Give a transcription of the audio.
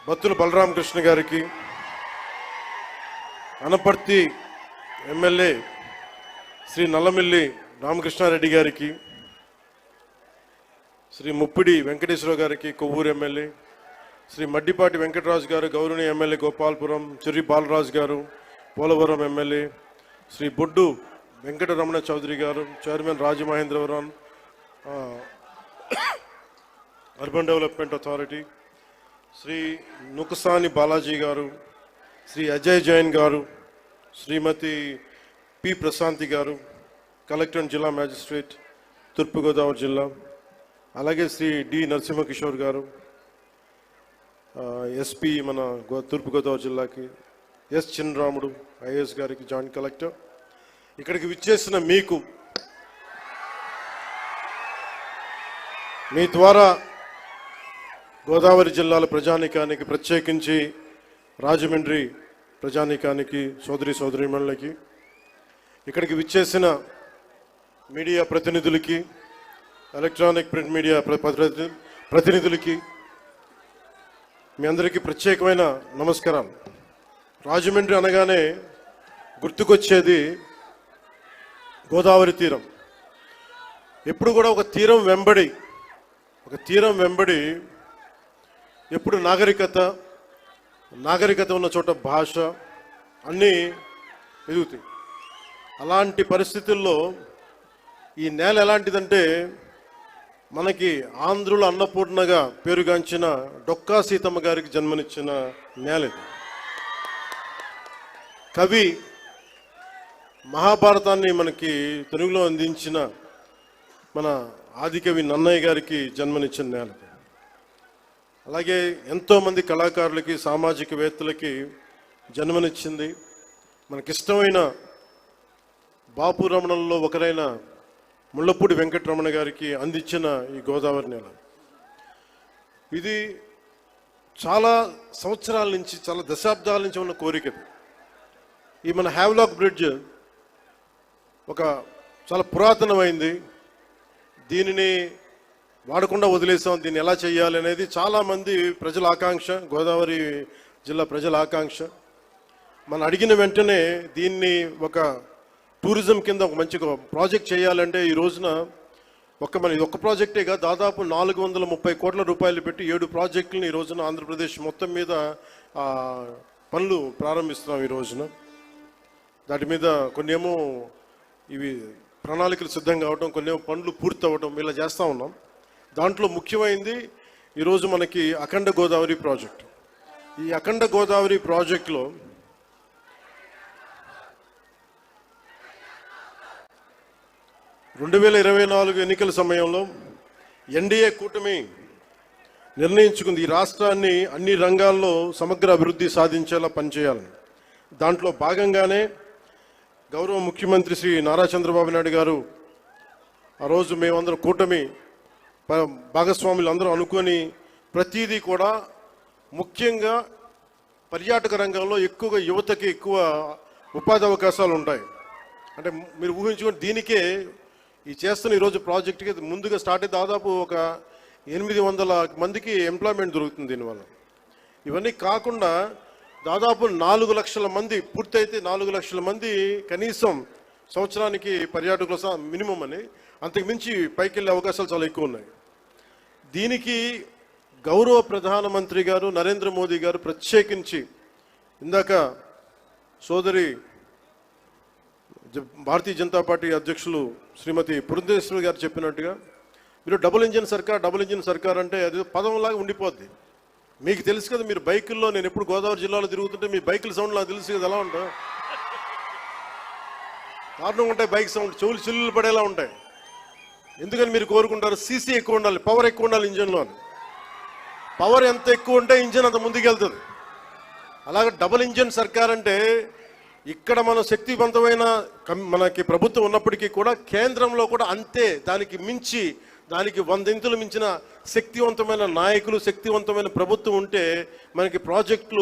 బత్తుల బలరామకృష్ణ గారికి, అనపర్తి ఎమ్మెల్యే శ్రీ నల్లమిల్లి రామకృష్ణారెడ్డి గారికి, శ్రీ ముప్పిడి వెంకటేశ్వరరావు గారికి కొవ్వూరు ఎమ్మెల్యే, శ్రీ మడ్డిపాటి వెంకటరాజు గారు గౌరవనీయ MLA Gopalapuram, Chirri Balaraju garu Polavaram MLA, Shri Boddu Venkataramana Chowdary garu chairman Rajamahendravaram urban development authority, Shri Nukasani Balaji garu, Shri Ajay Jain garu, Shrimati P Prashanti garu collector and జిల్లా మ్యాజిస్ట్రేట్ తూర్పుగోదావరి జిల్లా, అలాగే శ్రీ డి నరసింహకిషోర్ గారు ఎస్పీ మన తూర్పుగోదావరి జిల్లాకి, ఎస్ చిన్నరాముడు ఐఏఎస్ గారికి జాయింట్ కలెక్టర్, ఇక్కడికి విచ్చేసిన మీకు మీ ద్వారా గోదావరి జిల్లాల ప్రజానీకానికి, ప్రత్యేకించి రాజమండ్రి ప్రజానీకానికి, సోదరీమణులకి, ఇక్కడికి విచ్చేసిన మీడియా ప్రతినిధులకి, ఎలక్ట్రానిక్ ప్రింట్ మీడియా ప్రతినిధులకి మీ అందరికీ ప్రత్యేకమైన నమస్కారాలు. రాజమండ్రి అనగానే గుర్తుకొచ్చేది గోదావరి తీరం. ఎప్పుడు కూడా ఒక తీరం వెంబడి ఎప్పుడు నాగరికత ఉన్న చోట భాష అన్నీ ఎదుగుతాయి. అలాంటి పరిస్థితుల్లో ఈ నేల ఎలాంటిదంటే మనకి ఆంధ్రుల అన్నపూర్ణగా పేరుగాంచిన డొక్కా సీతమ్మ గారికి జన్మనిచ్చిన నేల ఇది. కవి మహాభారతాన్ని మనకి తెలుగులో అందించిన మన ఆదికవి నన్నయ్య గారికి జన్మనిచ్చిన నేల. అలాగే ఎంతోమంది కళాకారులకి, సామాజికవేత్తలకి జన్మనిచ్చింది. మనకిష్టమైన బాపు రమణంలో ఒకరైన ముళ్ళపూడి వెంకటరమణ గారికి అందించిన ఈ గోదావరి నేల. ఇది చాలా సంవత్సరాల నుంచి, చాలా దశాబ్దాల నుంచి ఉన్న కోరిక. ఈ మన హ్యావ్లాక్ బ్రిడ్జ్ ఒక చాలా పురాతనమైంది. దీనిని వాడకుండా వదిలేసాం. దీన్ని ఎలా చేయాలి అనేది చాలామంది ప్రజల ఆకాంక్ష, గోదావరి జిల్లా ప్రజల ఆకాంక్ష. మనం అడిగిన వెంటనే దీన్ని ఒక టూరిజం కింద ఒక మంచి ప్రాజెక్ట్ చేయాలంటే ఈ రోజున ఇది ఒక్క ప్రాజెక్టేగా దాదాపు 430 కోట్ల రూపాయలు పెట్టి 7 ప్రాజెక్టులను ఈ రోజున ఆంధ్రప్రదేశ్ మొత్తం మీద పనులు ప్రారంభిస్తున్నాం. ఈ రోజున దాటి మీద కొన్ని ఏమో ఇవి ప్రణాళికలు సిద్ధం కావటం, కొన్ని ఏమో పనులు పూర్తి అవ్వటం, ఇలా చేస్తూ ఉన్నాం. దాంట్లో ముఖ్యమైనది ఈరోజు మనకి అఖండ గోదావరి ప్రాజెక్ట్. ఈ అఖండ గోదావరి ప్రాజెక్టులో ఎన్నికల సమయంలో ఎన్డీఏ కూటమి నిర్ణయించుకుంది ఈ రాష్ట్రాన్ని అన్ని రంగాల్లో సమగ్ర అభివృద్ధి సాధించేలా పనిచేయాలని. దాంట్లో భాగంగానే గౌరవ ముఖ్యమంత్రి శ్రీ నారా చంద్రబాబు నాయుడు గారు ఆ రోజు మేమందరం కూటమి భాగస్వాములు అందరూ అనుకొని ప్రతిదీ కూడా ముఖ్యంగా పర్యాటక రంగంలో ఎక్కువగా యువతకి ఎక్కువ ఉపాధి అవకాశాలు ఉంటాయి. అంటే మీరు ఊహించుకొని దీనికే ఈ చేస్తున్న ఈరోజు ప్రాజెక్టుకి ముందుగా స్టార్ట్ అయితే దాదాపు ఒక 800 మందికి ఎంప్లాయ్మెంట్ దొరుకుతుంది దీనివల్ల. ఇవన్నీ కాకుండా దాదాపు 4 లక్షల మంది పూర్తయితే 4 లక్షల మంది కనీసం సంవత్సరానికి పర్యాటకుల మినిమం అని, అంతకు మించి పైకి వెళ్ళే అవకాశాలు చాలా ఎక్కువ ఉన్నాయి. దీనికి గౌరవ ప్రధానమంత్రి గారు నరేంద్ర మోదీ గారు ప్రత్యేకించి ఇందాక సోదరి భారతీయ జనతా పార్టీ అధ్యక్షులు శ్రీమతి పురంధేశ్వరి గారు చెప్పినట్టుగా మీరు డబుల్ ఇంజిన్ సర్కార్ అంటే అది పదంలాగా ఉండిపోద్ది. మీకు తెలుసు కదా, మీరు బైకుల్లో, నేను ఎప్పుడు గోదావరి జిల్లాలో తిరుగుతుంటే మీ బైకుల సౌండ్ నాకు తెలుసు కదా ఎలా ఉంటాయి, దారుణంగా ఉంటాయి. బైక్ సౌండ్ చెవులు చిల్లులు పడేలా ఉంటాయి. ఎందుకని మీరు కోరుకుంటారు సీసీ ఎక్కువ ఉండాలి, పవర్ ఎక్కువ ఉండాలి ఇంజన్లో అని. పవర్ ఎంత ఎక్కువ ఉంటే ఇంజన్ అంత ముందుకెళ్తుంది. అలాగే డబుల్ ఇంజిన్ సర్కార్ అంటే ఇక్కడ మన శక్తివంతమైన మనకి ప్రభుత్వం ఉన్నప్పటికీ కూడా కేంద్రంలో కూడా అంతే, దానికి 100 ఇంతులు మించిన శక్తివంతమైన నాయకులు, శక్తివంతమైన ప్రభుత్వం ఉంటే మనకి ప్రాజెక్టులు